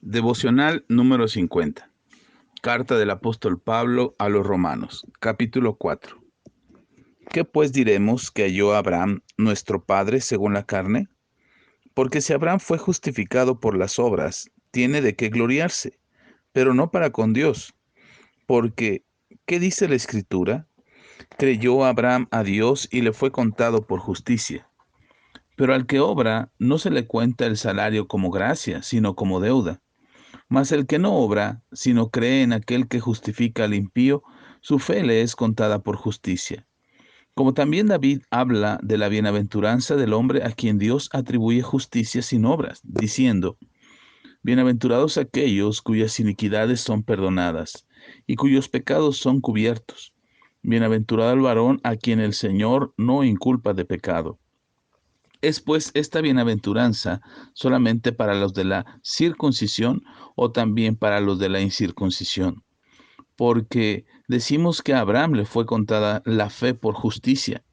Devocional número 50. Carta del apóstol Pablo a los Romanos, capítulo 4. ¿Qué pues diremos que halló Abraham, nuestro padre, según la carne? Porque si Abraham fue justificado por las obras, tiene de qué gloriarse, pero no para con Dios. Porque, ¿qué dice la Escritura? Creyó Abraham a Dios y le fue contado por justicia. Pero al que obra, no se le cuenta el salario como gracia, sino como deuda. Mas el que no obra, sino cree en aquel que justifica al impío, su fe le es contada por justicia. Como también David habla de la bienaventuranza del hombre a quien Dios atribuye justicia sin obras, diciendo, bienaventurados aquellos cuyas iniquidades son perdonadas y cuyos pecados son cubiertos. Bienaventurado el varón a quien el Señor no inculpa de pecado. ¿Es pues esta bienaventuranza solamente para los de la circuncisión o también para los de la incircuncisión? Porque decimos que a Abraham le fue contada la fe por justicia.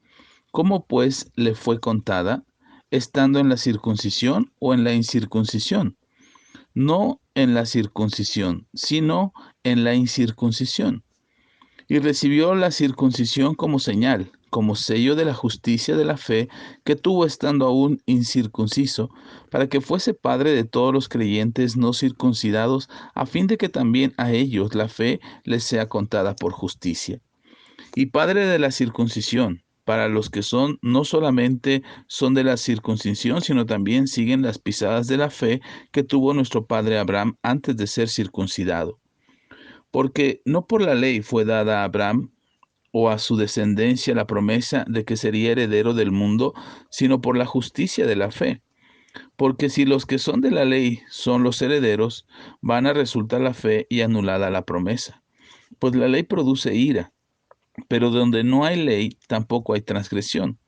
¿Cómo pues le fue contada? ¿Estando en la circuncisión o en la incircuncisión? No en la circuncisión, sino en la incircuncisión. Y recibió la circuncisión como señal, como sello de la justicia de la fe que tuvo estando aún incircunciso, para que fuese padre de todos los creyentes no circuncidados, a fin de que también a ellos la fe les sea contada por justicia. Y padre de la circuncisión, para los que son no solamente son de la circuncisión, sino también siguen las pisadas de la fe que tuvo nuestro padre Abraham antes de ser circuncidado. Porque no por la ley fue dada a Abraham o a su descendencia la promesa de que sería heredero del mundo, sino por la justicia de la fe. Porque si los que son de la ley son los herederos, van a resultar la fe y anulada la promesa. Pues la ley produce ira, pero donde no hay ley tampoco hay transgresión.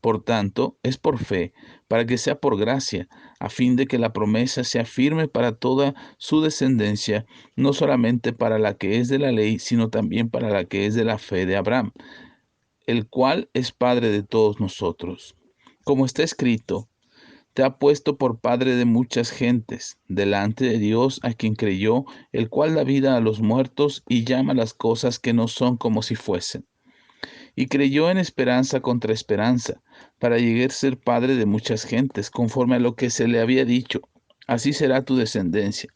Por tanto, es por fe, para que sea por gracia, a fin de que la promesa sea firme para toda su descendencia, no solamente para la que es de la ley, sino también para la que es de la fe de Abraham, el cual es Padre de todos nosotros. Como está escrito, te ha puesto por Padre de muchas gentes, delante de Dios a quien creyó, el cual da vida a los muertos y llama las cosas que no son como si fuesen. Y creyó en esperanza contra esperanza, para llegar a ser padre de muchas gentes, conforme a lo que se le había dicho. Así será tu descendencia.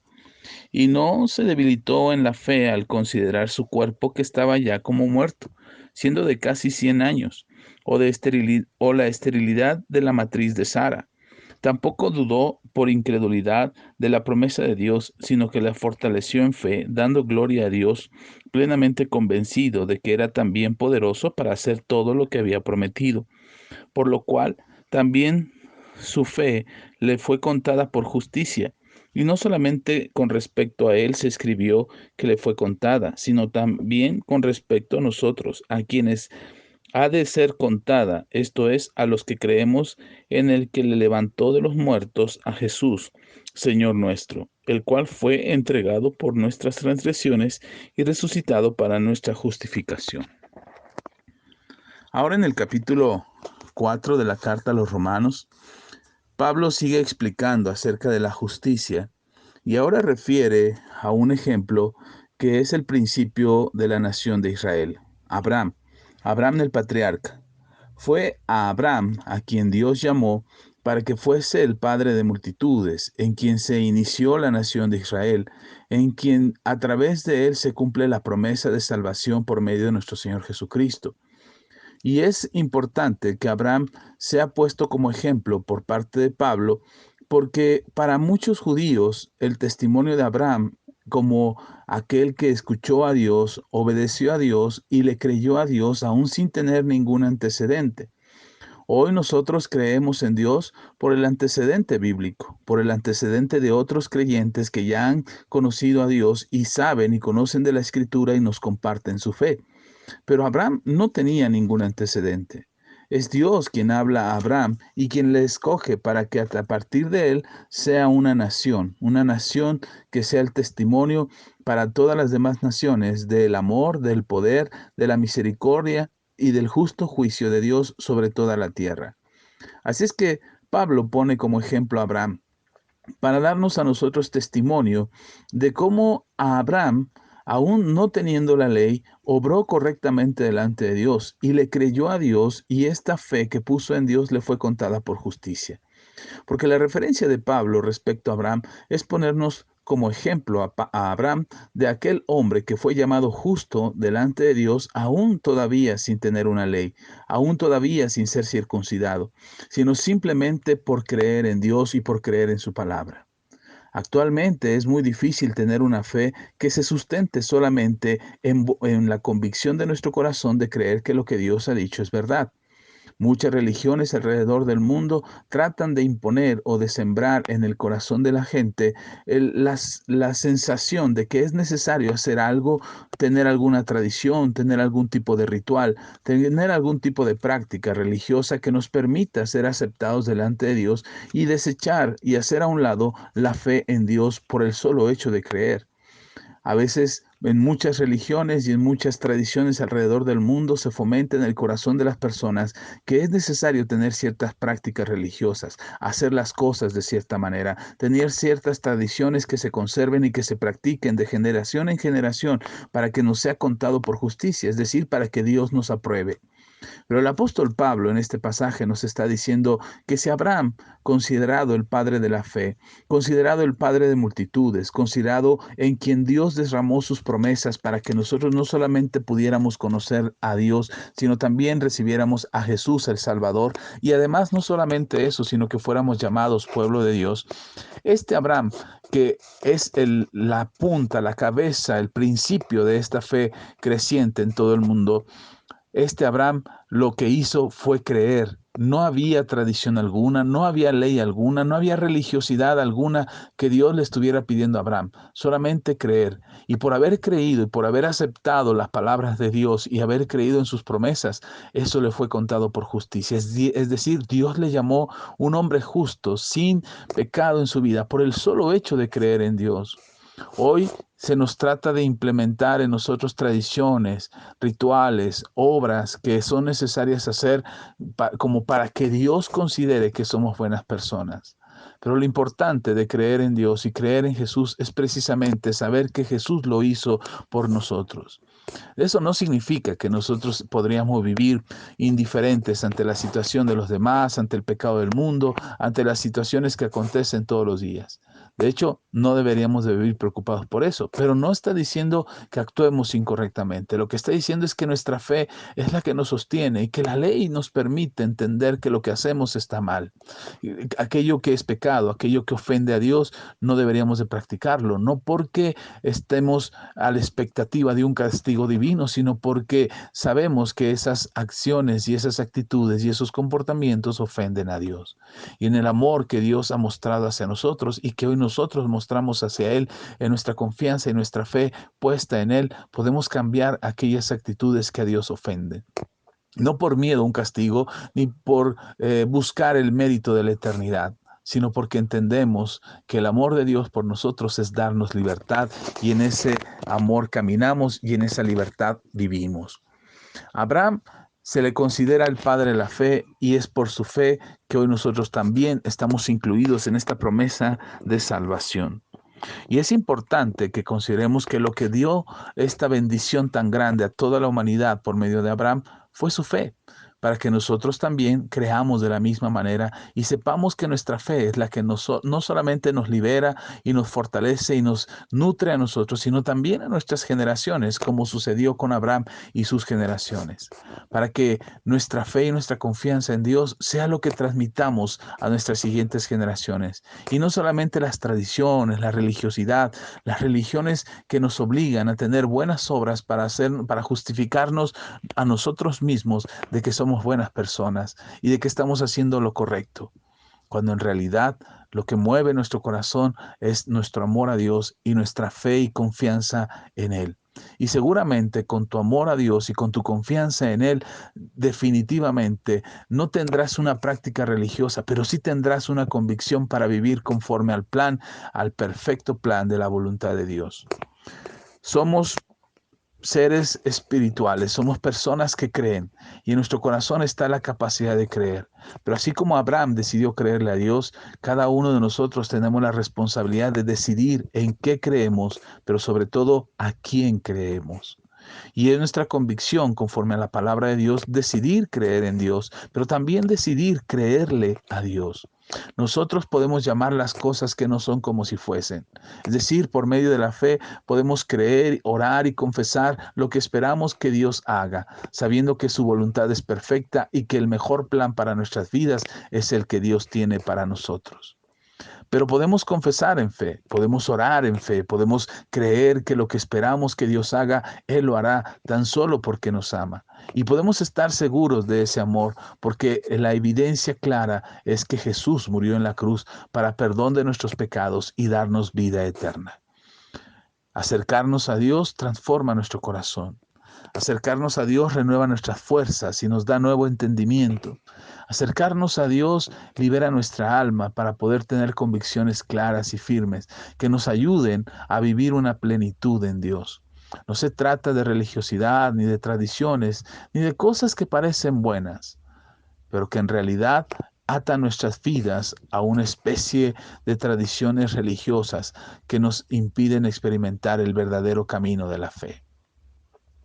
Y no se debilitó en la fe al considerar su cuerpo que estaba ya como muerto, siendo de casi 100 años, o la esterilidad de la matriz de Sara. Tampoco dudó por incredulidad de la promesa de Dios, sino que la fortaleció en fe, dando gloria a Dios, plenamente convencido de que era también poderoso para hacer todo lo que había prometido, por lo cual también su fe le fue contada por justicia. Y no solamente con respecto a él se escribió que le fue contada, sino también con respecto a nosotros, a quienes ha de ser contada, esto es, a los que creemos en el que le levantó de los muertos a Jesús, Señor nuestro, el cual fue entregado por nuestras transgresiones y resucitado para nuestra justificación. Ahora en el capítulo 4 de la carta a los Romanos, Pablo sigue explicando acerca de la justicia y ahora refiere a un ejemplo que es el principio de la nación de Israel, Abraham, Abraham el patriarca. Fue a Abraham a quien Dios llamó para que fuese el padre de multitudes, en quien se inició la nación de Israel, en quien a través de él se cumple la promesa de salvación por medio de nuestro Señor Jesucristo. Y es importante que Abraham sea puesto como ejemplo por parte de Pablo, porque para muchos judíos el testimonio de Abraham como aquel que escuchó a Dios, obedeció a Dios y le creyó a Dios aún sin tener ningún antecedente. Hoy nosotros creemos en Dios por el antecedente bíblico, por el antecedente de otros creyentes que ya han conocido a Dios y saben y conocen de la Escritura y nos comparten su fe. Pero Abraham no tenía ningún antecedente. Es Dios quien habla a Abraham y quien le escoge para que a partir de él sea una nación que sea el testimonio para todas las demás naciones del amor, del poder, de la misericordia y del justo juicio de Dios sobre toda la tierra. Así es que Pablo pone como ejemplo a Abraham para darnos a nosotros testimonio de cómo Abraham, aún no teniendo la ley, obró correctamente delante de Dios y le creyó a Dios, y esta fe que puso en Dios le fue contada por justicia. Porque la referencia de Pablo respecto a Abraham es ponernos como ejemplo a Abraham de aquel hombre que fue llamado justo delante de Dios, aún todavía sin tener una ley, aún todavía sin ser circuncidado, sino simplemente por creer en Dios y por creer en su palabra. Actualmente es muy difícil tener una fe que se sustente solamente en la convicción de nuestro corazón de creer que lo que Dios ha dicho es verdad. Muchas religiones alrededor del mundo tratan de imponer o de sembrar en el corazón de la gente la sensación de que es necesario hacer algo, tener alguna tradición, tener algún tipo de ritual, tener algún tipo de práctica religiosa que nos permita ser aceptados delante de Dios, y desechar y hacer a un lado la fe en Dios por el solo hecho de creer. A veces en muchas religiones y en muchas tradiciones alrededor del mundo se fomenta en el corazón de las personas que es necesario tener ciertas prácticas religiosas, hacer las cosas de cierta manera, tener ciertas tradiciones que se conserven y que se practiquen de generación en generación para que nos sea contado por justicia, es decir, para que Dios nos apruebe. Pero el apóstol Pablo en este pasaje nos está diciendo que si Abraham, considerado el padre de la fe, considerado el padre de multitudes, considerado en quien Dios derramó sus promesas para que nosotros no solamente pudiéramos conocer a Dios, sino también recibiéramos a Jesús el Salvador, y además no solamente eso, sino que fuéramos llamados pueblo de Dios, este Abraham, que es la punta, la cabeza, el principio de esta fe creciente en todo el mundo, este Abraham lo que hizo fue creer. No había tradición alguna, no había ley alguna, no había religiosidad alguna que Dios le estuviera pidiendo a Abraham, solamente creer. Y por haber creído y por haber aceptado las palabras de Dios y haber creído en sus promesas, eso le fue contado por justicia. Es decir, Dios le llamó un hombre justo, sin pecado en su vida, por el solo hecho de creer en Dios. Hoy se nos trata de implementar en nosotros tradiciones, rituales, obras que son necesarias hacer como para que Dios considere que somos buenas personas. Pero lo importante de creer en Dios y creer en Jesús es precisamente saber que Jesús lo hizo por nosotros. Eso no significa que nosotros podríamos vivir indiferentes ante la situación de los demás, ante el pecado del mundo, ante las situaciones que acontecen todos los días. De hecho, no deberíamos de vivir preocupados por eso, pero no está diciendo que actuemos incorrectamente. Lo que está diciendo es que nuestra fe es la que nos sostiene y que la ley nos permite entender que lo que hacemos está mal. Aquello que es pecado, aquello que ofende a Dios, no deberíamos de practicarlo, no porque estemos a la expectativa de un castigo divino, sino porque sabemos que esas acciones y esas actitudes y esos comportamientos ofenden a Dios. Y en el amor que Dios ha mostrado hacia nosotros y que hoy nosotros mostramos hacia Él, en nuestra confianza y nuestra fe puesta en Él, podemos cambiar aquellas actitudes que a Dios ofenden. No por miedo a un castigo, ni por buscar el mérito de la eternidad, sino porque entendemos que el amor de Dios por nosotros es darnos libertad, y en ese amor caminamos y en esa libertad vivimos. Abraham se le considera el padre de la fe, y es por su fe que hoy nosotros también estamos incluidos en esta promesa de salvación. Y es importante que consideremos que lo que dio esta bendición tan grande a toda la humanidad por medio de Abraham fue su fe, para que nosotros también creamos de la misma manera y sepamos que nuestra fe es la que no solamente nos libera y nos fortalece y nos nutre a nosotros, sino también a nuestras generaciones, como sucedió con Abraham y sus generaciones, para que nuestra fe y nuestra confianza en Dios sea lo que transmitamos a nuestras siguientes generaciones. Y no solamente las tradiciones, la religiosidad, las religiones que nos obligan a tener buenas obras para justificarnos a nosotros mismos de que somos buenas personas y de que estamos haciendo lo correcto, cuando en realidad lo que mueve nuestro corazón es nuestro amor a Dios y nuestra fe y confianza en Él. Y seguramente con tu amor a Dios y con tu confianza en Él, definitivamente no tendrás una práctica religiosa, pero sí tendrás una convicción para vivir conforme al plan, al perfecto plan de la voluntad de Dios. Somos seres espirituales, somos personas que creen y en nuestro corazón está la capacidad de creer. Pero así como Abraham decidió creerle a Dios, cada uno de nosotros tenemos la responsabilidad de decidir en qué creemos, pero sobre todo a quién creemos. Y es nuestra convicción, conforme a la palabra de Dios, decidir creer en Dios, pero también decidir creerle a Dios. Nosotros podemos llamar las cosas que no son como si fuesen. Es decir, por medio de la fe podemos creer, orar y confesar lo que esperamos que Dios haga, sabiendo que su voluntad es perfecta y que el mejor plan para nuestras vidas es el que Dios tiene para nosotros. Pero podemos confesar en fe, podemos orar en fe, podemos creer que lo que esperamos que Dios haga, Él lo hará tan solo porque nos ama. Y podemos estar seguros de ese amor porque la evidencia clara es que Jesús murió en la cruz para perdón de nuestros pecados y darnos vida eterna. Acercarnos a Dios transforma nuestro corazón. Acercarnos a Dios renueva nuestras fuerzas y nos da nuevo entendimiento. Acercarnos a Dios libera nuestra alma para poder tener convicciones claras y firmes que nos ayuden a vivir una plenitud en Dios. No se trata de religiosidad, ni de tradiciones, ni de cosas que parecen buenas, pero que en realidad atan nuestras vidas a una especie de tradiciones religiosas que nos impiden experimentar el verdadero camino de la fe.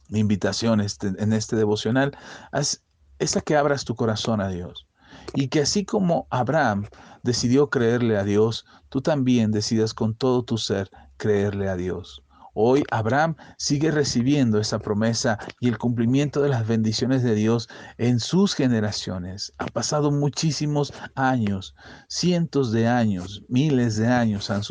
Mi invitación en este devocional es a que abras tu corazón a Dios y que así como Abraham decidió creerle a Dios, tú también decidas con todo tu ser creerle a Dios. Hoy Abraham sigue recibiendo esa promesa y el cumplimiento de las bendiciones de Dios en sus generaciones. Han pasado muchísimos años, cientos de años, miles de años han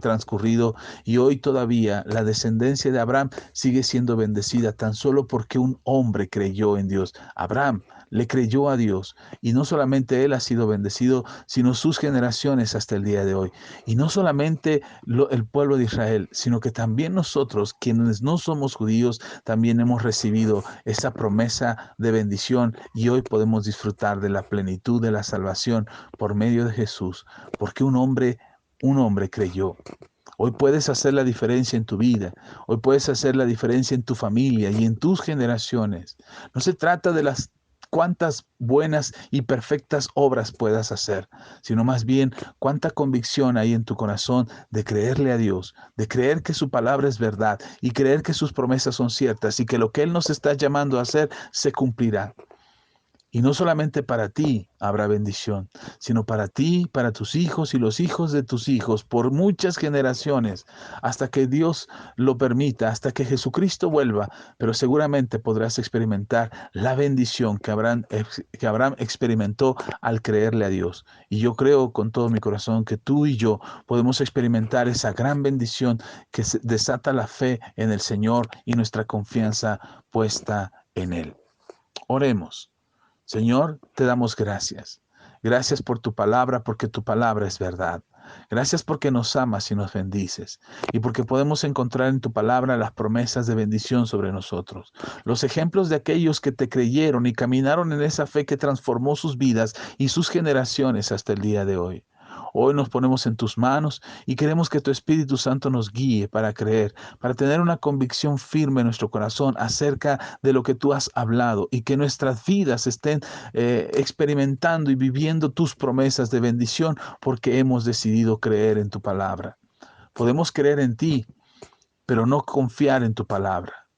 transcurrido y hoy todavía la descendencia de Abraham sigue siendo bendecida tan solo porque un hombre creyó en Dios. Abraham le creyó a Dios y no solamente él ha sido bendecido, sino sus generaciones hasta el día de hoy. Y no solamente el pueblo de Israel, sino que también nosotros, quienes no somos judíos, también hemos recibido esa promesa de bendición y hoy podemos disfrutar de la plenitud de la salvación por medio de Jesús, porque un hombre creyó. Hoy puedes hacer la diferencia en tu vida. Hoy puedes hacer la diferencia en tu familia y en tus generaciones. No se trata de las cuántas buenas y perfectas obras puedas hacer, sino más bien cuánta convicción hay en tu corazón de creerle a Dios, de creer que su palabra es verdad y creer que sus promesas son ciertas y que lo que Él nos está llamando a hacer se cumplirá. Y no solamente para ti habrá bendición, sino para ti, para tus hijos y los hijos de tus hijos, por muchas generaciones, hasta que Dios lo permita, hasta que Jesucristo vuelva, pero seguramente podrás experimentar la bendición que Abraham experimentó al creerle a Dios. Y yo creo con todo mi corazón que tú y yo podemos experimentar esa gran bendición que desata la fe en el Señor y nuestra confianza puesta en Él. Oremos. Señor, te damos gracias. Gracias por tu palabra, porque tu palabra es verdad. Gracias porque nos amas y nos bendices, y porque podemos encontrar en tu palabra las promesas de bendición sobre nosotros, los ejemplos de aquellos que te creyeron y caminaron en esa fe que transformó sus vidas y sus generaciones hasta el día de hoy. Hoy nos ponemos en tus manos y queremos que tu Espíritu Santo nos guíe para creer, para tener una convicción firme en nuestro corazón acerca de lo que tú has hablado y que nuestras vidas estén experimentando y viviendo tus promesas de bendición porque hemos decidido creer en tu palabra. Podemos creer en ti, pero no confiar en tu palabra.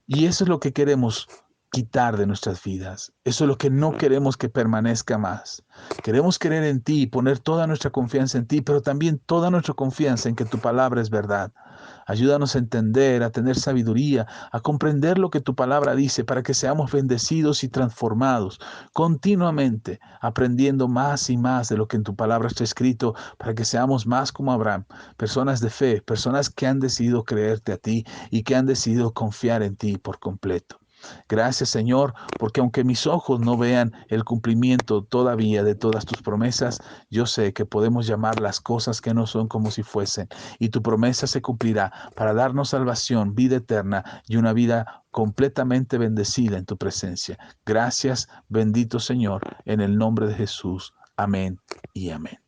Y eso es lo que queremos quitar de nuestras vidas. Eso es lo que no queremos que permanezca más. Queremos creer en ti y poner toda nuestra confianza en ti, pero también toda nuestra confianza en que tu palabra es verdad. Ayúdanos a entender, a tener sabiduría, a comprender lo que tu palabra dice para que seamos bendecidos y transformados continuamente, aprendiendo más y más de lo que en tu palabra está escrito para que seamos más como Abraham, personas de fe, personas que han decidido creerte a ti y que han decidido confiar en ti por completo. Gracias, Señor, porque aunque mis ojos no vean el cumplimiento todavía de todas tus promesas, yo sé que podemos llamar las cosas que no son como si fuesen, y tu promesa se cumplirá para darnos salvación, vida eterna y una vida completamente bendecida en tu presencia. Gracias, bendito Señor, en el nombre de Jesús. Amén y amén.